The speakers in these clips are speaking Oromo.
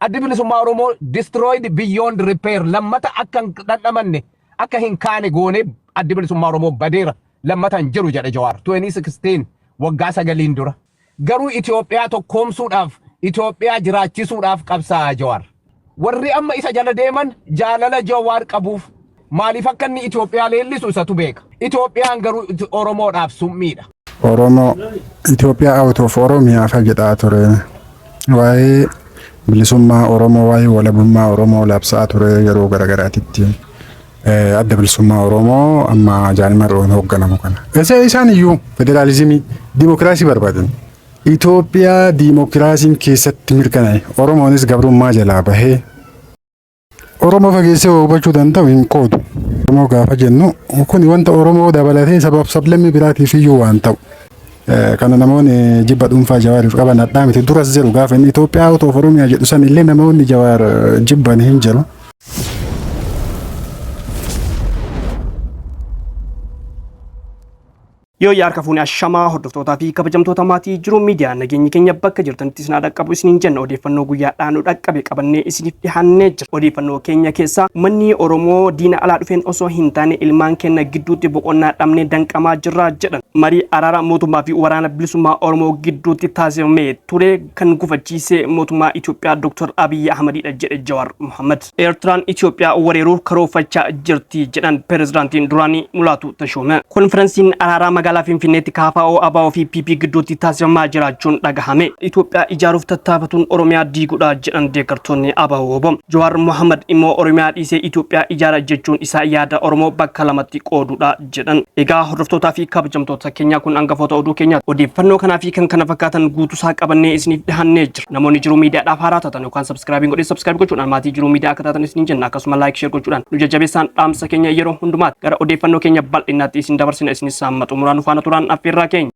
addi bilisummaa Oromoo destroyed beyond repair lammata akka dadhamanne akka hin kaane goone addi bilisummaa Oromoo badeera lammata hin jiru jedhe Jawaar 2016 waggaa 9 dura garuu Itoophiyaa tokkoomsuudhaaf Itoophiyaa jiraachisuudhaaf qabsaa Jawaar warri amma isa jala deeman jaalala Jawaar qabuuf maaliif akka inni Itoophiyaa leellisu isatu beeka Itoophiyaan garuu Oromoodhaaf summiidha Oromoo Itoophiyaa out of Oromiyaa fayyadhaa ture waa'ee bilisummaa Oromoo waa'ee walabummaa Oromoo labsaa ture yeroo garagaraatitti adda bilisummaa Oromoo amma jaanimaroon hoogganamu kana. Isaan iyyuu federaalizimii dimokiraasii barbaadan. Itoophiyaa dimokiraasiin keessatti mirkanaa'e Oromoonis gabrummaa jalaa bahee Oromoo fageessee hubachuu danda'u hin qoodu. Oromoo gaafa jennu kun wanta Oromoo dabalatee sablammii biraatiif iyyuu waan ta'u. Kana namoonni jibba dhuunfaa Jawaariif qaban addaa miti duras jiru gaafa inni Itoophiyaa out of Oromiyaa jedhu san illee namoonni Jawaar jibban hin jiru. Yoo yaarka fuunee ashamaa hordoftootaa fi kabajamtoota maatii jiru miidiyaa nageenyi keenya bakka jirtanitti isin dhaqqabu isiniin jenna odeeffannoo guyyaadhaan dhaqqabe qabannee isiniif dhiyaannee jira. Odeeffannoo keenya keessaa uummanni Oromoo diina alaa dhufeen osoo hin taane ilmaan keenya gidduutti boqonnaa dhabnee danqamaa jirra jedhan. Marii araara mootummaa fi waraana bilisummaa Oromoo gidduutti taasifamee ture kan gufachiise mootummaa Itoophiyaa Dr. Abiy Ahmedidha jedhe Jawaar Mohammad. Eertiraan Itoophiyaa weeraruu karoorfachaa jirti jedhan pirezidaantiin duraanii Mulaatu Tashoome. Konferensiin araaraa magaalaa Finfinneetti KFO ABO fi PP gidduutti taasifamaa jiraachuun dhagahame. Itoophiyaa ijaaruuf tattaafatuun Oromiyaa diiguudha jedhan deeggartoonni ABO. Jawaar Mohammad immoo Oromiyaa dhiisee Itoophiyaa ijaara jechuun isaa yaada Oromoo bakka lamatti qooduudha jedhan. Egaa hordoftootaa fi kabajamtoota keenya kun hangafoota oduu keenya odeeffannoo kanaa fi kan kana fakkaatan guutuusaa qabannee isiniif dhihannee jira. Namoonni jiru miidiyaadhaaf haaraa taatan yookaan subscribe gochuudhaan maatii jiru miidiyaa akka taatan isiniin jenna akkasuma like share gochuudhaan nu jajjabeessaan dhaamsa keenya yeroo hundumaatti gara odeeffannoo keenya bal'inaatti isin dabarsina isinis sammatu muraan faana turaan affeerraa keenya.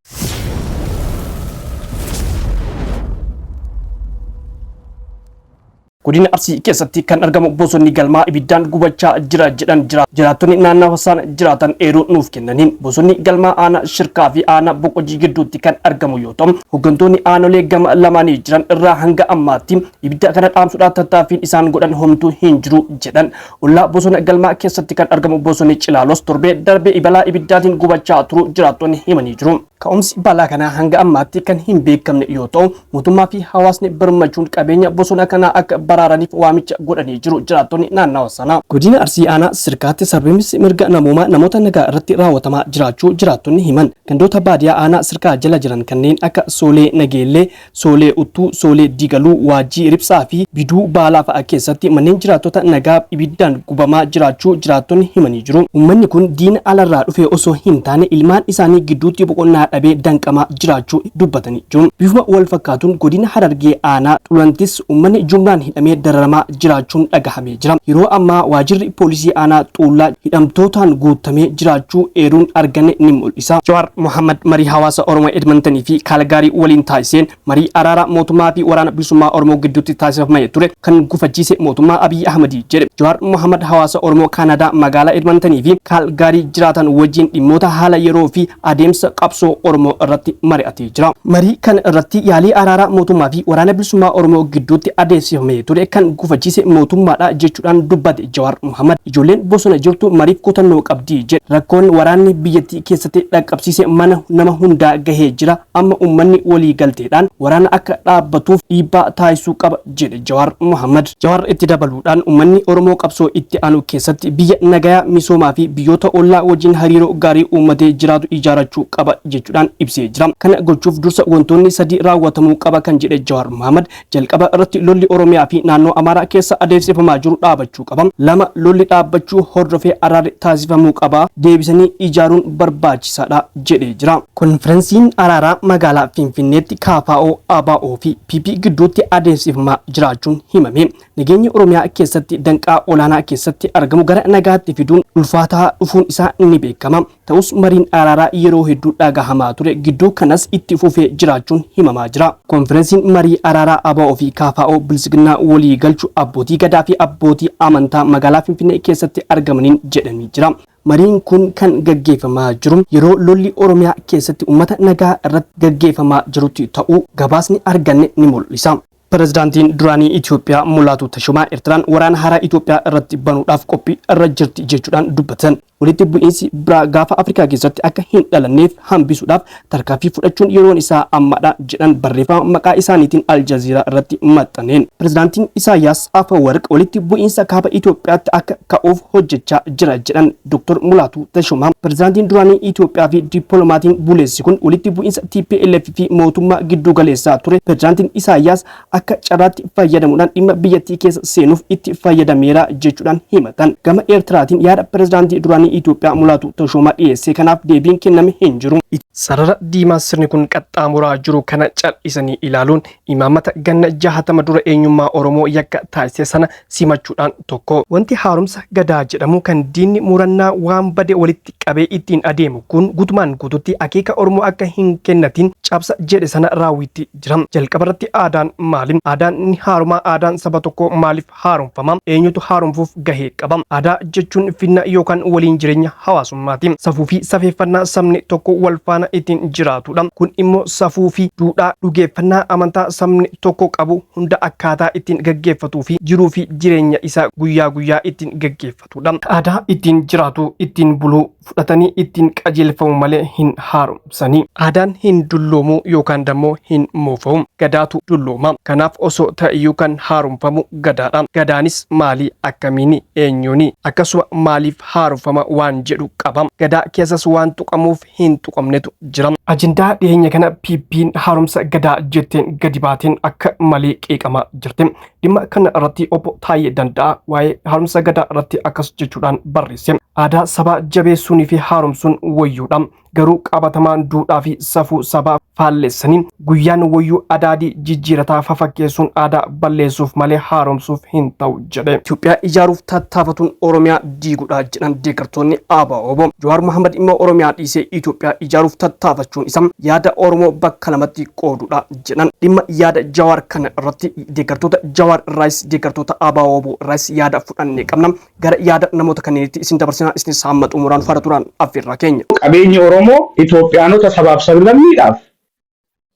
Godina Arsii keessatti kan argamu bosonni galmaa ibiddaan gubachaa jira jedhan jiraattonni naannawa sana jiraatan eeruu nuuf kennaniin bosonni galmaa aanaa shirkaa fi aanaa boqojii gidduutti kan argamu yoo ta'u hooggantoonni aanolee gama lamaanii jiran irraa hanga ammaatti ibidda kana dhaamsuudhaan tattaaffiin isaan godhan homtuu hin jiru jedhan. Ollaa bosona galmaa keessatti kan argamu bosonni Cilaalos torbee darbee balaa ibiddaatiin gubachaa turu jiraattonni himanii jiru. Ka'umsi balaa kanaa hanga ammaatti kan hin beekamne yoo ta'u mootummaa fi hawaasni birmachuun qabeenya bosona kanaa akka baraaraniif waamicha godhanii jiru jiraattonni naannawa sana. Godina Arsii aanaa sirkaatti sarbiinsi mirga namoomaa namoota nagaa irratti raawwatamaa jiraachuu jiraattonni himan. Gandoota baadiyyaa aanaa sirkaa jala jiran kanneen akka Soolee Nageellee, Soolee Uttuu, Soolee Digaluu, Waajjii Ribsaa fi Biduu Baalaa fa'a keessatti manneen jiraattota nagaa ibiddaan gubamaa jiraachuu jiraattonni himanii jiru. Uummanni kun diina alarraa dhufe osoo hin taane ilmaan isaanii gidduutti boqonnaa dhabee danqamaa jiraachuu dubbatanii jiru. Bifuma wal fakkaatuun godina Harargee aanaa Xulantis uummanni jumlaan hidhamee dararamaa jiraachuun dhagahamee jira. Yeroo ammaa waajjirri poolisii aanaa Xuullaa hidhamtootaan guutamee jiraachuu eeruun argame ni mul'isa. Jawaar Mohammad marii hawaasa Oromoo Edmontanii fi Kaalgaarii waliin taasiseen marii araara mootummaa fi waraana bilisummaa Oromoo gidduutti taasifamee ture kan gufachiise mootummaa Abiy Ahmed jedhe. Jawaar Mohammad hawaasa Oromoo Kaanadaa magaalaa Edmontanii fi Kaalgaarii jiraatan wajjin dhimmoota haala yeroo fi adeemsa qabsoo Oromoo irratti mari'atee jira. Marii kan irratti yaalii araaraa mootummaa fi waraana bilisummaa Oromoo gidduutti adeemsifamee ture kan gufachiise mootummaadha jechuudhaan dubbate Jawaar Mohammad. Ijoolleen bosona jirtu mariif kutannoo qabdi jedhe. Rakkoon waraanni biyyattii keessatti dhaqqabsiise mana nama hundaa gahee jira. Amma uummanni walii galteedhaan waraana akka dhaabbatuuf dhiibbaa taasisuu qaba jedhe Jawaar Mohammad. Jawaar itti dabaluudhaan uummanni Oromoo qabsoo itti aanu keessatti biyya nagayaa misoomaa fi biyyoota ollaa wajjin hariiroo gaarii uummatee jiraatu ijaarachuu qaba jechuudhaan ibsee jira. Kana gochuuf dursa wantoonni sadii raawwatamuu qaba kan jedhe Jawaar Mohammad. Jalqaba irratti lolli Oromiyaa fi naannoo Amaaraa keessa adeemsifamaa jiru dhaabachuu qaba. Lama lolli dhaabbachuu hordofee araarri taasifamuu qaba. Deebisanii ijaaruun barbaachisaadha jedhee jira. Konferensiin araaraa magaalaa Finfinneetti KFO ABO fi PP gidduutti adeemsifamaa jiraachuun himame. Nageenyi Oromiyaa keessatti danqaa olaanaa keessatti argamu gara nagaatti fiduun ulfaataa dhufuun isaa ni beekama. Ta'us mariin araaraa yeroo hedduu dhagahamaa ture gidduu kanas itti fufee jiraachuun himamaa jira. Konferensiin marii araaraa ABO fi KFO bilisiginnaa walii galchuu abbootii gadaa fi abbootii amantaa magaalaa Finfinnee keessatti argamaniin jedhamee jira. Mariin kun kan gaggeeffamaa jiru yeroo lolli Oromiyaa keessatti uummata nagaa irratti gaggeeffamaa jirutti ta'uu gabaasni arganne ni mul'isa. Pirezidaantiin duraanii Itoophiyaa Mulaatu Tashomaa Eertiraan waraana haaraa Itoophiyaa irratti banuudhaaf qophii irra jirti jechuudhaan dubbatan. Walitti bu'iinsi biraa gaafa Afrikaa keessatti akka hin dhalanneef hambisuudhaaf tarkaanfii fudhachuun yeroon isaa ammadha jedhan barreeffama maqaa isaaniitiin Aljazeeraa irratti maxxaneen. Pirezidaantiin Isaayyaas Afewerqi walitti bu'iinsa kaaba Itoophiyaatti akka ka'uuf hojjechaa jira jedhan Dr. Mulaatu Tashomaa. Pirezidaantiin duraanii Itoophiyaa fi dippiloomatiin buleessi kun walitti bu'iinsa TPLF fi mootummaa giddu galeessaa ture. Pirezidaantiin Isaayyaas akka carraatti fayyadamuudhaan dhimma biyyattii keessa seenuuf itti fayyadameera jechuudhaan himatan. Gama Eertiraatiin yaada pirezidaantii duraanii Itoophiyaa Mulaatu Tashomaa dhiyeesse kanaaf deebiin kenname hin jiru. Sarara diimaa sirni kun qaxxaamuraa jiru kana cal'isanii ilaaluun imaamata ganna 60 dura eenyummaa Oromoo yakka taasise sana simachuudhaan tokko. Wanti haaromsa gadaa jedhamu kan diinni murannaa waan bade walitti qabee ittiin adeemu kun guutumaan guututti akeeka Oromoo akka hin kennatiin cabsa jedhe sana raawwitti jira. Jalqabarratti aadaan maali? Aadaan ni haaroma. Aadaan saba tokko maaliif haaromfama? Eenyutu haaromfuuf gahee qaba? Aadaa jechuun finna yookaan waliin jireenya hawaasummaati. Safuu fi safeeffannaa sabni tokko wal faana ittiin jiraatudha. Kun immoo safuu fi duudhaa dhugeeffannaa amantaa sabni tokko qabu hunda akkaataa ittiin gaggeeffatuu fi jiruu fi jireenya isaa guyyaa guyyaa ittiin gaggeeffatudha. Aadaa ittiin jiraatu ittiin buluu fudhatanii ittiin qajeelfamu malee hin haaromsanii. Aadaan hin dulloomu yookaan dammoo hin moofamu. Gadaatu dullooma. Kanaaf osoo ta'eyyuu kan haaromfamu gadaadha. Gadaanis maali akkamiini eenyuuni akkasuma maaliif haaromfama waan jedhu qaba. Gadaa keessas waan tuqamuuf hin tuqamnetu jira. Ajendaa dhiyeenya kana PP'n haaromsa gadaa jetteen gadi baateen akka malee qeeqamaa jirti. Dhimma kana irratti obbo Taayee Danda'a waa'ee haaromsa gadaa irratti akkas jechuudhaan barreesse. Aadaa sabaa jabeessuunii fi haaromsuun wayyuudha. Garuu qabatamaan duudhaa fi safuu sabaa faallessanii guyyaan wayyuu adaadii jijjiirataa fafakkeessuun aadaa balleessuuf malee haaromsuuf hin ta'u jedhe. Itoophiyaa ijaaruuf tattaafatuun Oromiyaa diiguudha jedhan deeggartoonni ABO. Jawaar Mohaammed immoo Oromiyaa dhiisee Itoophiyaa ijaaruuf tattaafachuun isaa yaada Oromoo bakka lamatti qooduudha jedhan. Dhimma yaada Jawaar kana irratti deeggartoota Jawaar irraas deeggartoota ABO irraas yaada fudhannee qabna. Gara yaada namoota kanneenitti isin dabarsinaa isin saammatu muraan fara turaan affeerraa keenya. Qabeenyi Oromoo Itoophiyaanota sabaaf sablammiidhaaf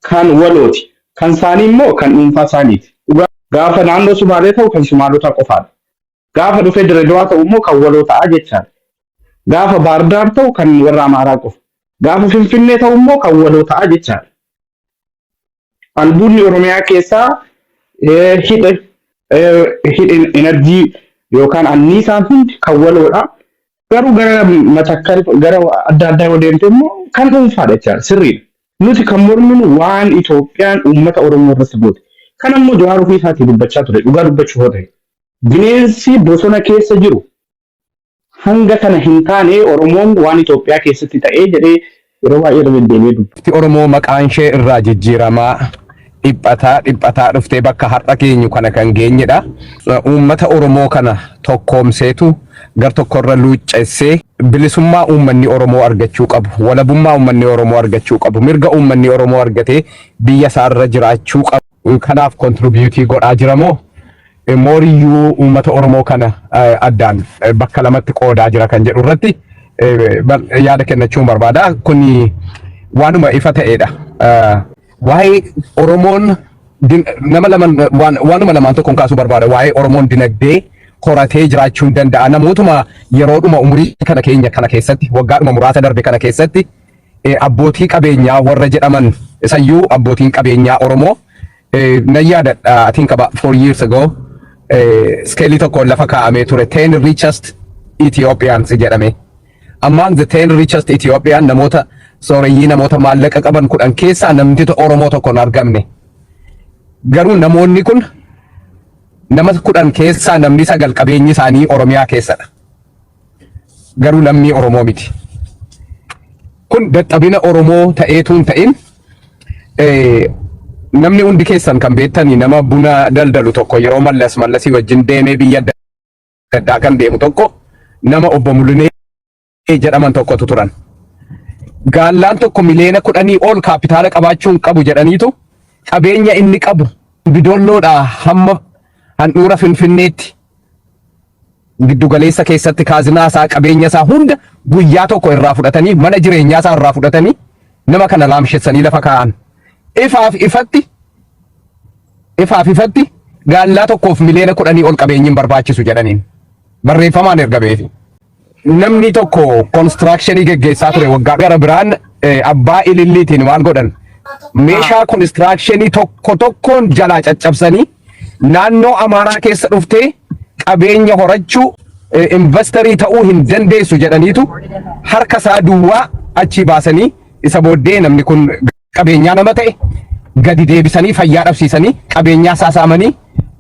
kan walooti. Kan isaanii immoo kan dhuunfaa isaaniiti. Gaafa naannoo Sumaalee ta'u kan Sumaalotaa qofaadha. Gaafa dhufee Dirreedawaa ta'u immoo kan waloo ta'aa jechaadha. Gaafa Baardaar ta'u kan warra Amaaraa qofa. Gaafa Finfinnee ta'u immoo kan waloo ta'aa jechaadha. Albuudni Oromiyaa keessaa hidha enerjii yookaan anniisaan hundi kan waloodha. Garuu gara Matakkal gara adda addaa yoo deemte immoo kan dhuunfaadha jechaadha. Sirriidha. Nuti kan morminu waan Itoophiyaan uummata Oromoo irratti goote. Kan ammoo Jawaar ofii isaatii dubbachaa ture. Dhugaa dubbachuu yoo ta'e. Bineensi bosona keessa jiru hanga kana hin taane Oromoon waan Itoophiyaa keessatti ta'ee jedhee yeroo baay'ee deddeebi'ee dubbata. Oromoo maqaan ishee irraa jijjiiramaa dhiphataa dhuftee bakka har'a geenyu kana kan geenyedha. Uummata Oromoo kana tokkoomseetu gar tokkorra luuccessee bilisummaa uummanni Oromoo argachuu qabu, walabummaa uummanni Oromoo argachuu qabu, mirga uummanni Oromoo argatee biyya isaarra jiraachuu qabu. Kanaaf kontribuutii godhaa jiramoo mooriyyuu uummata Oromoo kana addaan bakka lamatti qoodaa jira kan jedhu irratti yaada kennachuun barbaada. Kuni waanuma ifa ta'edha. Waa'ee Oromoon waanuma lamaan tokkoon kaasuu barbaada. Waa'ee Oromoon dinagdee horatee jiraachuun danda'a. Namootuma yeroodhuma umurii kana keenya kana keessatti waggaadhuma muraasa darbe kana keessatti abbootii qabeenyaa warra jedhaman isayyuu abbootiin qabeenyaa Oromoo na yaadadha. I think about 4 years ago skeelii tokkoon lafa kaa'amee ture 10 richest Ethiopians jedhame. Among the 10 richest Ethiopian namoota sooreyyii namoota maallaqa qaban 10 keessaa namni Oromoo tokko hin argamne. Garuu namoonni kun nama 10 keessaa namni 9 qabeenyi isaanii Oromiyaa keessadha. Garuu lammii Oromoo miti. Kun dadhabina Oromoo ta'eetuun ta'in namni hundi keessan kan beektani nama buna daldalu tokko yeroo mallasii wajjin deemee biyya addaa kan deemu tokko nama obbo Mulunee jedhaman tokkotu turan. Gaallaan tokko miliyoona 10 ol kaapitaala qabaachuun qabu jedhaniitu qabeenya inni qabu bidolloodhaa hamma handhuura Finfinneetti giddugaleessa keessatti kaazinaa isaa qabeenya isaa hunda guyyaa tokko irraa fudhatanii mana jireenyaa isaa irraa fudhatanii nama kana laamshessanii lafa kaa'an. Ifaaf ifatti ifaaf ifatti gaallaa tokkoof miliyoona 10 ol qabeenyiin barbaachisu jedhaniin barreeffamaan erga beefi. Namni tokko konistirakshinii geggeessaa ture waggaa gara biraan abbaa ililliitiin maal godhan meeshaa konistirakshinii tokkoon jalaa caccabsanii naannoo Amaaraa keessa dhuftee qabeenya horachuu investerii ta'uu hin dandeessu jedhaniitu harka isaa duwwaa achi baasanii isa booddee namni kun qabeenyaa nama ta'e gadi deebisanii fayyaa dhabsiisanii qabeenyaa isaa saamanii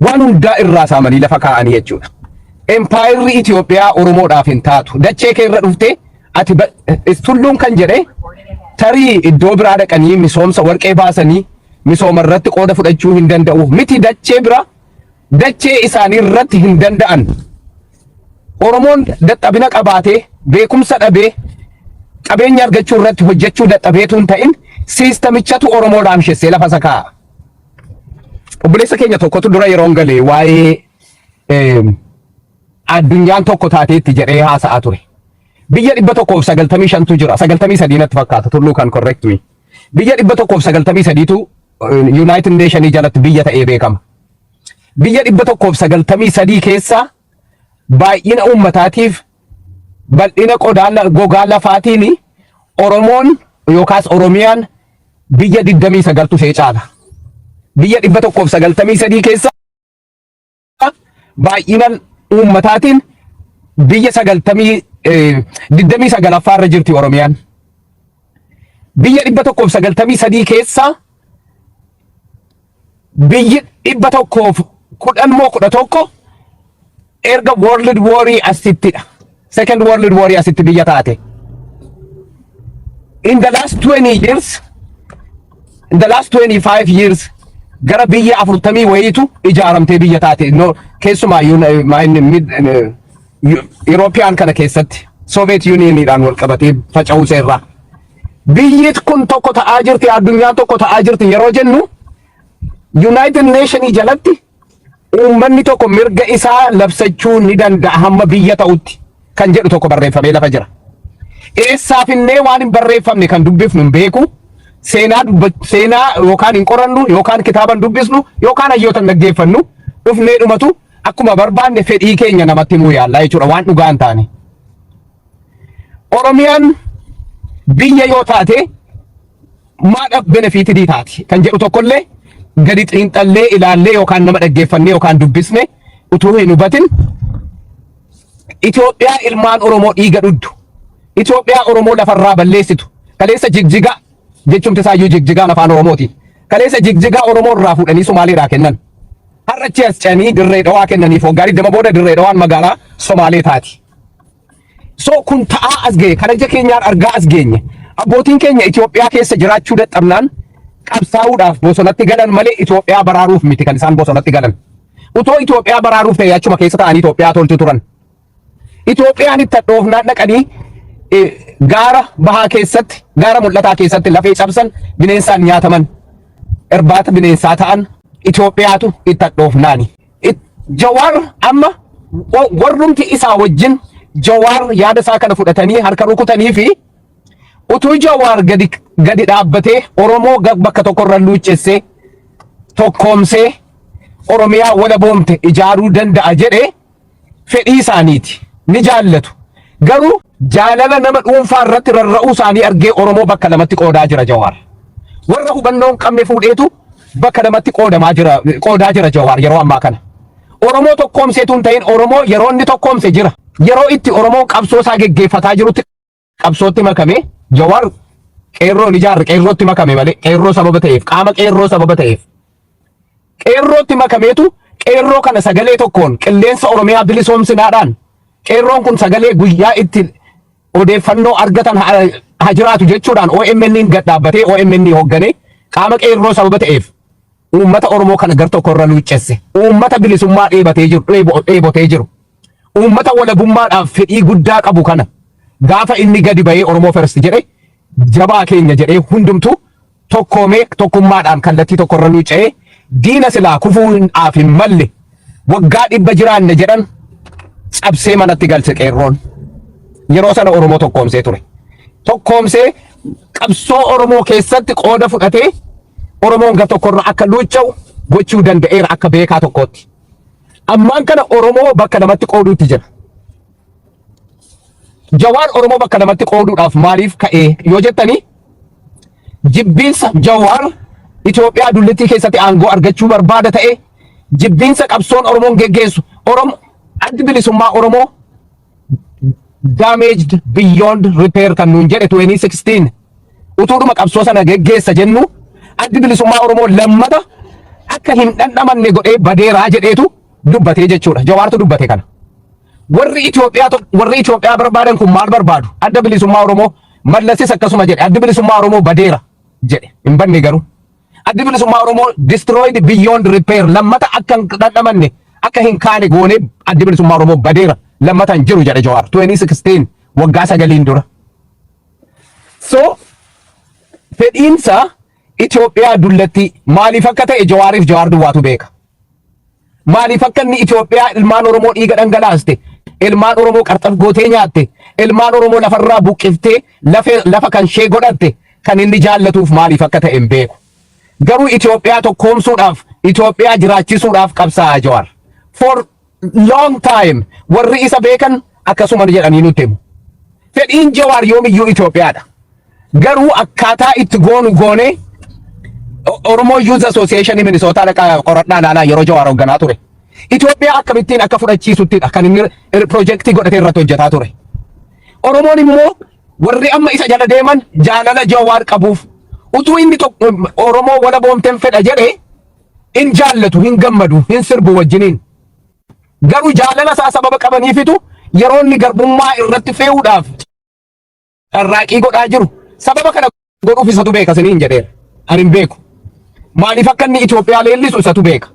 waan hundaa irraa saamanii lafa kaa'anii jechuudha. Empayirri Itoophiyaa Oromoodhaaf hin taatu. Dachee kee irra dhuftee ati tulluun kan jedhe tarii iddoo biraa dhaqanii misoomsa warqee baasanii misooma irratti qooda fudhachuu hin danda'u. Miti dachee bira dachee isaanii irratti hin danda'an. Oromoon dadhabina qabaatee beekumsa dhabee qabeenya argachuu irratti hojjechuu dadhabeetu hin ta'in siistamichatu Oromoodhaan shessee lafa isaa kaa'a. Obboleessa keenya tokkotu dura yeroon galee waa'ee addunyaan tokko taateetti jedhee haasa'aa ture. Biyya 195tu jira. 93 natti fakkaata tulluu kan correct me. Biyya 193tu United Nations jalatti biyya ta'ee beekama. Biyya 193 keessa baay'ina uummataatiif bal'ina gogaa lafaatiin Oromoon yookaas Oromiyaan biyya 29tu see caala. Biyya 193 keessa baay'ina uummataatiin biyya 29 irra jirti Oromiyaan. Biyya 193 keessa biyyi 111 erga World War asittidha. Second World War asitti biyya taate. In the last 20 years, in the last 25 years, gara biyya 40 wayitu ijaaramtee biyya taate. No, keessumaa European kana keessatti Soviet Unioniidhaan wal qabatee faca'uu seerraa. Biyyi kun tokko ta'aa jirti, addunyaan tokko ta'aa jirti yeroo jennu United Nations jalatti uummanni tokko mirga isaa labsachuu ni danda'a hamma biyya ta'utti kan jedhu tokko barreeffamee lafa jira. Eessaafinnee waan hin barreeffamne kan dubbifnu hin beeku. Seenaa yookaan hin qorannu yookaan kitaaban dubbisnu yookaan hayyoota dhaggeeffannu dhufnee dhumatu akkuma barbaanne fedhii keenya namatti himuu yaallaa jechuudha waan dhugaa hin taane. Oromiyaan biyya yoo taate maadhaaf benefiitii taati kan jedhu tokkollee gadi xiinxallee ilaallee yookaan nama dhaggeeffannee yookaan dubbisne utuu hin hubatin Itoophiyaa ilmaan Oromoo dhiiga dhuddu. Itoophiyaa Oromoo lafarraa balleessitu. Kaleessa Jigjigaa jechumti isaayyuu Jigjigaan afaan Oromooti. Kaleessa Jigjigaa Oromoo irraa fuudhanii Somaaleedhaa kennan. Har'achi as ce'anii Dirree Dhawaa kennaniif waggaa 20 booda Dirree Dhawaan magaalaa Somaalee taati. So kun ta'aa as ga'e kana ija keenyaan argaa as geenye. Abbootiin keenya Itoophiyaa keessa jiraachuu dadhabnaan qabsaa'uudhaaf bosonatti galan malee Itoophiyaa baraaruuf miti kan isaan bosonatti galan. Utoo Itoophiyaa baraaruuf ta'e achuma keessa ta'anii Itoophiyaa tolchu turan. Itoophiyaan itti hadhoofnaan dhaqanii gaara bahaa keessatti gaara mul'ataa keessatti lafee cabsan bineensaan nyaataman irbaata bineensaa ta'an Itoophiyaatu itti hadhoofnaani. Jawaar amma warrumti isaa wajjin Jawaar yaada isaa kana fudhatanii harka rukutanii fi utuu Jawaar gadi dhaabbatee Oromoo bakka tokkorra luuccessee tokkoomsee Oromiyaa wala boomte ijaaruu danda'a jedhee fedhii isaaniiti. Ni jaallatu. Garuu jaalala nama dhuunfaa irratti rarra'uu isaanii argee Oromoo bakka lamatti qoodaa jira Jawaar. Warra hubannoon qabne fuudheetu bakka lamatti qoodaa jira Jawaar yeroo ammaa kana. Oromoo tokkoomseetu hin ta'in Oromoo yeroo inni tokkoomse jira. Yeroo itti Oromoo qabsoo isaa geggeeffataa jirutti qabsootti makame Jawaar qeerroon ijaarre qeerrootti makame malee qeerroo sababa ta'eef qaama qeerroo sababa ta'eef qeerrootti makameetu qeerroo kana sagalee tokkoon qilleensa Oromiyaa bilisoomsinaadhaan qeerroon kun sagalee guyyaa itti odeeffannoo argatan haa jiraatu jechuudhaan OMN gad dhaabbatee OMN hoggane qaama qeerroo sababa ta'eef uummata Oromoo kana gar tokkorra luuccesse. Uummata bilisummaa dheebotee jiru. Uummata walabummaadhaaf fedhii guddaa qabu kana gaafa inni gadi bahee Oromoo first jedhe jabaa keenya jedhee hundumtu tokkoomee tokkummaadhaan kallattii tokkorra luuccee diina silaa kufuu hin malle waggaa 100 jiraanne jedhan cabsee manatti galche qeerroon. Yeroo sana Oromoo tokkoomsee ture. Tokkoomsee qabsoo Oromoo keessatti qooda fudhatee Oromoon gar tokkorra akka luucca'u gochuu danda'eera akka beekaa tokkootti. Ammaan kana Oromoo bakka lamatti qooduutti jira. Jawaar Oromoo bakka lamatti qooduudhaaf maaliif ka'ee yoo jettanii jibbiinsa Jawaar Itoophiyaa dullittii keessatti aangoo argachuu barbaada ta'e jibbiinsa qabsoon Oromoon geggeessu addi bilisummaa Oromoo damaged beyond repair kan nuun jedhe 2016 utuudhuma qabsoo sana geggeessa jennu addi bilisummaa Oromoo lammata akka hin dhandhamanne godhee badeeraa jedheetu dubbatee jechuudha. Jawaartu dubbate kana. Warri Itoophiyaa barbaadan kun maal barbaadu? Adda bilisummaa Oromoo Mallasis akkasuma jedhe addi bilisummaa Oromoo badeera jedhe hin banne garuu. Addi bilisummaa Oromoo destroyed beyond repair lammata akka hin dhandhamanne akka hin kaane goone addi bilisummaa Oromoo badeera lammata hin jiru jedhe Jawaar 2016 waggaa 9 dura. So fedhiinsa Itoophiyaa dullatti maaliif akka ta'e Jawaariif Jawaar duwwaatu beeka. Maaliif akka inni Itoophiyaa ilmaan Oromoo dhiiga dhangalaaste, ilmaan Oromoo qarxaf gootee nyaatte, ilmaan Oromoo lafarraa buqqiftee lafa kan ishee godhatte kan inni jaallatuuf maaliif akka ta'e hin beeku. Garuu Itoophiyaa tokkoomsuudhaaf, Itoophiyaa jiraachisuudhaaf qabsaa'aa Jawaar. For long time warri isa beekan akkasuma jedhanii nutti himu. Fedhiin Jawaar yoomiyyuu Itoophiyaadha. Garuu akkaataa itti goone Oromoo Youth Association Minnesota dhaqa qoradhaa laalaa yeroo Jawaar hoogganaa ture. Itoophiyaa akkamittiin akka fudhachiisuttidha kan inni piroojeektii godhatee irratti hojjetaa ture. Oromoon immoo warri amma isa jala deeman jaalala Jawaar qabuuf utuu inni Oromoo wala boomteen fedha jedhee hin jaallatu, hin gammadu, hin sirbu wajjiniin. Garuu jaalala isaa sababa qabaniifitu yeroo inni garbummaa irratti fe'uudhaaf carraaqii godhaa jiru. Sababa kana godhuuf isatu beeka siniin jedheera. Ani hin beeku. Maaliif akka inni Itoophiyaa leellisu isatu beeka.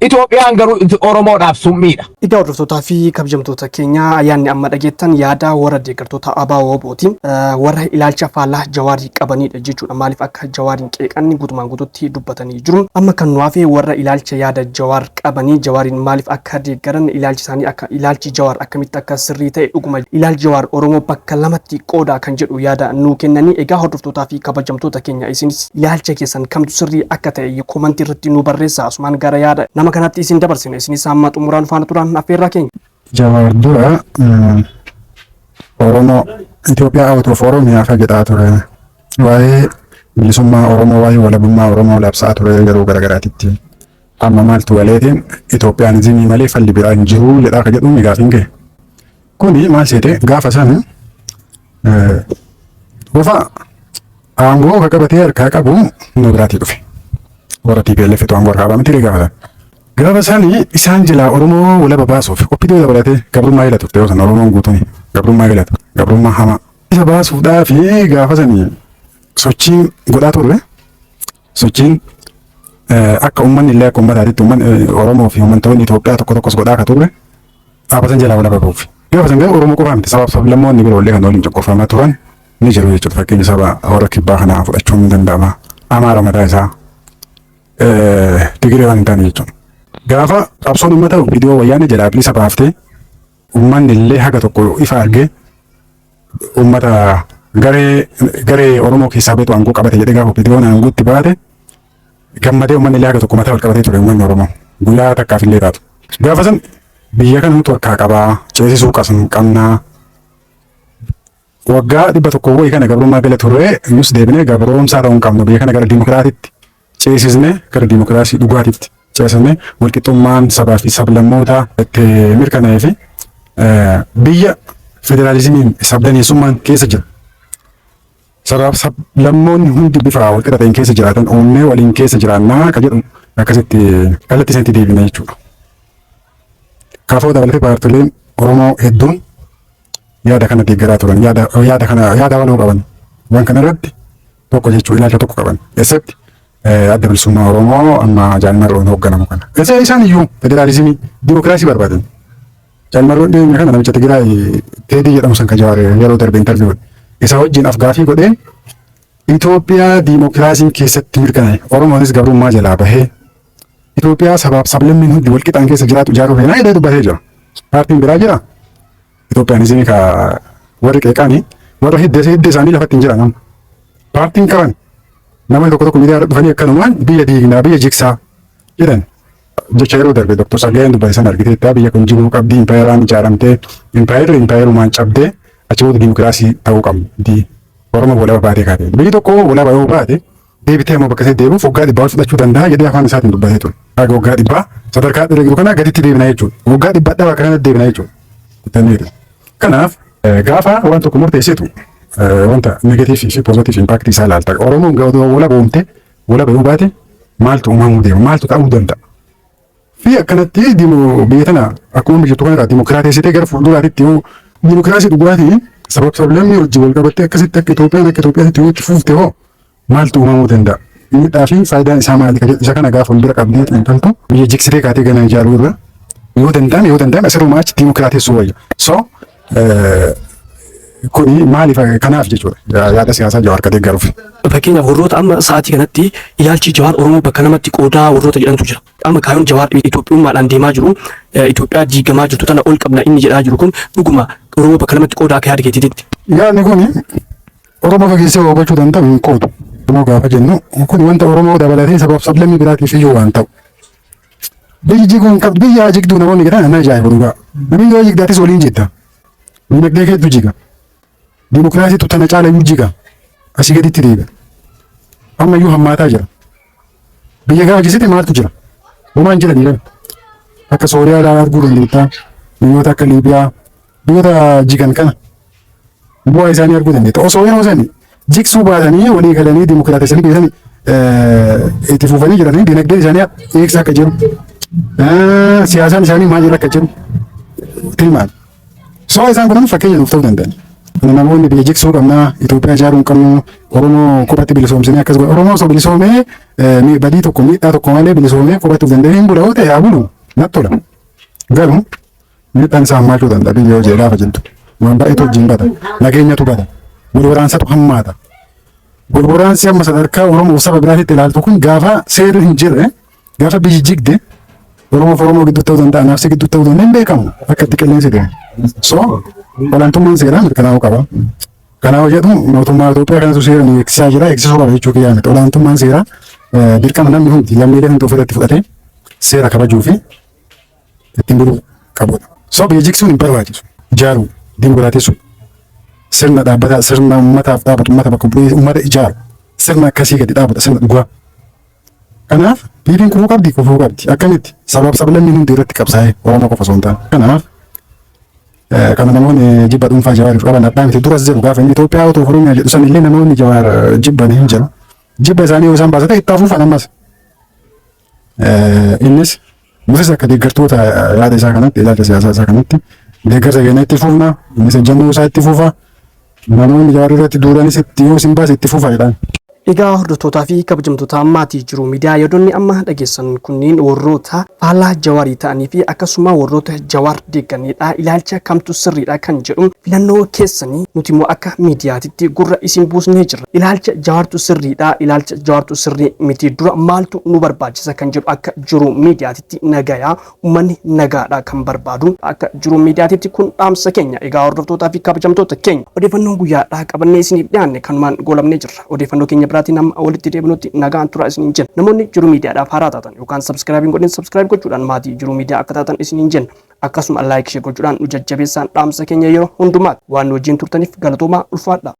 Itoophiyaan garuu Oromoodhaaf summiidha. Egaa hordoftoota fi kabajamtoota keenya ayyaanni amma dhageettan yaada warra deeggartoota ABO bootiin warra ilaalcha faallaa Jawaarii qabanidha jechuudha. Maaliif akka Jawaariin qeeqanni guutumaan guututti dubbatanii jiru. Amma kan nuuf warra ilaalcha yaada Jawaar qabanii Jawaariin maaliif akka deeggaran ilaalchi isaanii akka ilaalchi Jawaar akkamitti akka sirrii ta'e dhuguma ilaalchi Jawaar Oromoo bakka lamatti qooda kan jedhu yaada nuu kennanii. Egaa hordoftoota fi kabajamtoota keenya isinis ilaalcha keessan kamtu sirrii akka ta'e komentii irratti nu barreessaa. Asumaan gara yaada nama kanatti isin dabarsine isinis amma xumuraan faana turan affeerraa keenya. Jawaar dura Oromoo Itoophiyaa out of Oromiyaa jedhaa ture. Waa'ee bilisummaa Oromoo waa'ee walabummaa Oromoo labsaa ture yeroo garagaraatitti. Amma maaltu waleetiin Itoophiyaanizimii malee falli biraa hin jiru jedhaa ka jedhuun gaafiin kee. Kuni maal seete gaafa sana gofa aangoo ka qabatee harkaa qabu nu biraatii dhufe. Warra TPLF tu aangoo harkaa qabamti gaafatan. Gaafa sanii isaan jalaa Oromoo walaba baasuuf qophii dabalatee gabrummaa ilatu ta'uu sana Oromoon guutuuni gabrummaa ilatu gabrummaa hamaa isa baasuudhaa fi gaafa sanii sochiin godhaa turre sochiin akka uummanni illee akka uummataatitti uummanni Oromoo fi uummattoonni Itoophiyaa tokko tokkos godhaa akka turre dhaabatan jalaa walaba bahuuf gaafa san garuu Oromoo qofaa miti sabaaf sablammoonni biroo illee kan waliin coqqoofamaa turan ni jiru jechuudha. Fakkeenya saba warra kibbaa kanaa fudhachuun ni danda'ama. Amaara mataa isaa Tigiree waan hin taane jechuudha. Gaafa qabsoon uummata viidiyoo wayyaanee jedhaa bilisa baaftee uummanni illee haga tokko ifa argee uummata garee Oromoo keessaa beetu aangoo qabate jedhee gaafa viidiyoon aangootti baate gammadee uummanni illee haga tokko mataa wal qabatee ture uummanni Oromoo guyyaa takkaaf illee taatu. Gaafa san biyya kana nutu harkaa qabaa ceesisuu qabnaa waggaa 100 wayii kana gabrummaa gala turre nus deebinee gabroomsaa ta'uu hin qabnu biyya kana gara diimokiraatiitti ceesisnee gara diimokiraasii dhugaatiitti. Ceesisnee walqixxummaan sabaa fi sablammootaa itti mirkanaa'ee fi biyya federaalizimiin sabdaneessummaan keessa jira. Sabaaf sablammoonni hundi bifa walqixa ta'een keessa jiraatan uumnee waliin keessa jiraannaa kan jedhu akkasitti kallattii isaaniitti deebina jechuudha. Kaafoo dabalatee paartileen Oromoo hedduun yaada kana deeggaraa turan yaada waloo qaban waan kana irratti tokko jechuu ilaalcha tokko qaban keessatti adda bilisummaa Oromoo amma Jaanmaroon hoogganamu kana. Isaan iyyuu federaalizimii diimokiraasii barbaadan. Jaanmaroon dhiyeenya kana namicha Tigraay Teedii jedhamu san kan Jawaar yeroo darbe intarviiwwan isa wajjin afgaaffii godhee Itoophiyaa diimokiraasiin keessatti mirkanaa'e Oromoonis gabrummaa jalaa bahee Itoophiyaa sabaaf sablammiin hundi walqixaan keessa jiraatu ijaaruu feenaa jedhee dubbatee jira. Paartiin biraa jira. Itoophiyaanizimii ka warri qeeqaanii warra hidda isaanii lafatti hin jiran. Paartiin qaban nama tokko miidiyaa dhufanii akkanumaan biyya diignaa biyya jigsaa jedhan jecha yeroo darbe Dr. Sagayaan Dubbaa isaan argiteettaa biyya kun jiguu qabdi impaayeraan ijaaramtee impaayerumaan cabdee achiboota dimokiraasii ta'uu qabdi. Oromoo walaba baatee kaatee biyyi tokko walaba yoo baate deebitee immoo bakka isatti deebi'uuf waggaa dhibbaa ol fudhachuu danda'a jedhee afaan isaatiin dubbatee ture. Waggaa dhibbaa sadarkaa irra jiru kana gaditti deebina jechuudha. Waggaa dhibbaa dhabaa kanatti deebina jechuudha. Kanaaf gaafa waan tokko murteessitu wanta negatiivii fi poozitiivii impaaktii isaa ilaalta. Oromoon walaba uumte walaba yoo baate maaltu uumamuu deema maaltu ta'uu danda'a. Fi akkanatti biyya tana akkuma biyyoota kanarraa dimokiraateessitee gara fuulduraatti yoo dimokiraasii dhugaatii sablamni wajjin wal qabattee akkasitti akka Itoophiyaatti yoo itti fuufte hoo maaltu uumamuu danda'a? Miidhaa fi faayidaan isaa maali? Isa kana gaafa fuuldura qabdee xiinxaltu biyya jigsitee kaatee ganaa ijaaruu irra yoo danda'ame asirrumaa achi dimokiraateessuu wayya. So kuni maaliif kanaaf jechuudha yaada siyaasaa Jawaar ka deeggaruuf. Fakkeenyaaf warroota amma sa'aatii kanatti ilaalchi Jawaar Oromoo bakka namatti qoodaa warroota jedhantu jira. Amma kaayyoon Jawaar Itoophiyummaadhaan deemaa jiru Itoophiyaa diigamaa jirtu tana ol qabna inni jedhaa jiru kun dhuguma Oromoo bakka namatti qoodaa akka yaada keetiitti. Yaadni kuni Oromoo fageessee hubachuu danda'u hin qoodu. Oromoo gaafa jennu kun wanta Oromoo dabalatee sabaaf sablammii biraatiif iyyuu waan ta'u. Biyyi jiguu hin qabdu biyya jigduu namoonni jedhan ana ajaa'ibu dhugaa. Namni yoo jigdaatis waliin jetta. Dinagdee keetu jiga. Dimokiraasiitu tana caala iyyuu jiga. Asii gaditti deebi'a. Amma iyyuu hammaataa jira. Biyya gaafa jisite maaltu jira? Homaan jira dhiiran. Akka Sooriyaa arguu dandeettaa. Biyyoota akka Liibiyaa. Biyyoota jigan kana. Bu'aa isaanii arguu dandeetta. Osoo yeroo sani jigsuu baatanii walii galanii dimokiraatessanii beekanii itti fufanii jiranii dinagdeen isaanii eegsa akka jiru. Siyaasaan isaanii maal jira akka jiru. Tilmaan. So isaan kun fakkeenya nuuf ta'uu danda'an. Namoonni biyya jigsuu qabnaa Itoophiyaa ijaaruu hin qabnu Oromoo kophatti bilisoomsinee akkas godha. Oromoo osoo bilisoomee badii tokko miidhaa tokko malee bilisoomee kophatti of danda'ee hin bula yoo ta'e haa bulu natti tola. Garuu miidhaan isaa hammaachuu danda'a biyya yoo jeelaafa jettu. Waan baay'eetu wajjin bada. Nageenyatu bada. Walwaraansatu hammaata. Walwaraansi amma sadarkaa Oromoo saba biraatitti ilaaltu kun gaafa seerri hin jirre gaafa biyyi jigde Oromoo gidduu ta'uu danda'a naafsi gidduu ta'uu danda'a hin beekamu akka itti qilleensi deemu. So olaantummaan seeraa mirkanaa'uu qaba. Kanaaf jedhu mootummaa Itoophiyaa kanatu seera nu eegsisaa jira eegsisuu qaba jechuu kiyyaa miti. Olaantummaan seeraa dirqama namni hundi lammiilee hundi ofirratti fudhatee seera kabajuu fi ittiin buluu qabudha. So biyya jigsuun hin barbaachisu. Ijaaruu, dimokiraatessuu. Sirna dhaabbataa, sirna uummataaf dhaabbatu, uummata bakka bu'ee uummata ijaaru. Sirna akkasii gadi dhaabbata, sirna dhugaa. Kanaaf biyyiin kufuu qabdi. Akkamitti sabaaf sablammiin hundi irratti qabsaa'ee Oromoo qofa osoo hin taane. Kanaaf kana namoonni jibba dhuunfaa Jawaariif qaban addaa miti duras jedhu gaafa inni Itoophiyaa otoo Oromiyaa jedhu san illee namoonni Jawaar jibban hin jiru. Jibba isaanii yoo isaan baasatan itti afuufan ammas. Innis nutis akka deeggartoota yaada isaa kanatti ilaalcha siyaasaa isaa kanatti deeggarsa keenya itti fufna innis ejjennoo isaa itti fufa namoonni Jawaar irratti duulanis itti yoo isin baase itti fufa jedhan. Egaa hordoftootaa fi kabajamtoota maatii jiru miidiyaa yaadonni amma dhageessan kunniin warroota faallaa Jawaarii ta'anii fi akkasuma warroota Jawaar deegganidha. Ilaalcha kamtu sirriidha kan jedhu filannoo keessanii nuti immoo akka miidiyaatitti gurra isin buusnee jirra. Ilaalcha Jawaartu sirriidha. Ilaalcha Jawaartu sirrii miti dura maaltu nu barbaachisa kan jedhu akka jiru miidiyaatitti nagayaa uummanni nagaadha kan barbaadu akka jiru miidiyaatitti kun dhaamsa keenya. Egaa hordoftootaa fi kabajamtoota keenya odeeffannoo guyyaadhaa qabannee isiniif dhiyaanne kanumaan goolabnee jirra. Odeeffannoo keenya biraatiin amma walitti deebinutti nagaan tura isiniin jenna. Namoonni jiru miidiyaadhaaf haaraa taatan yookaan sabskiraabiin godhin sabskiraayib gochuudhaan maatii jiru miidiyaa akka taatan isiniin jenna. Akkasuma laayik shee gochuudhaan nu jajjabeessaan dhaamsa keenya yeroo hundumaatti waan nu wajjin turtaniif galatoomaa ulfaadha.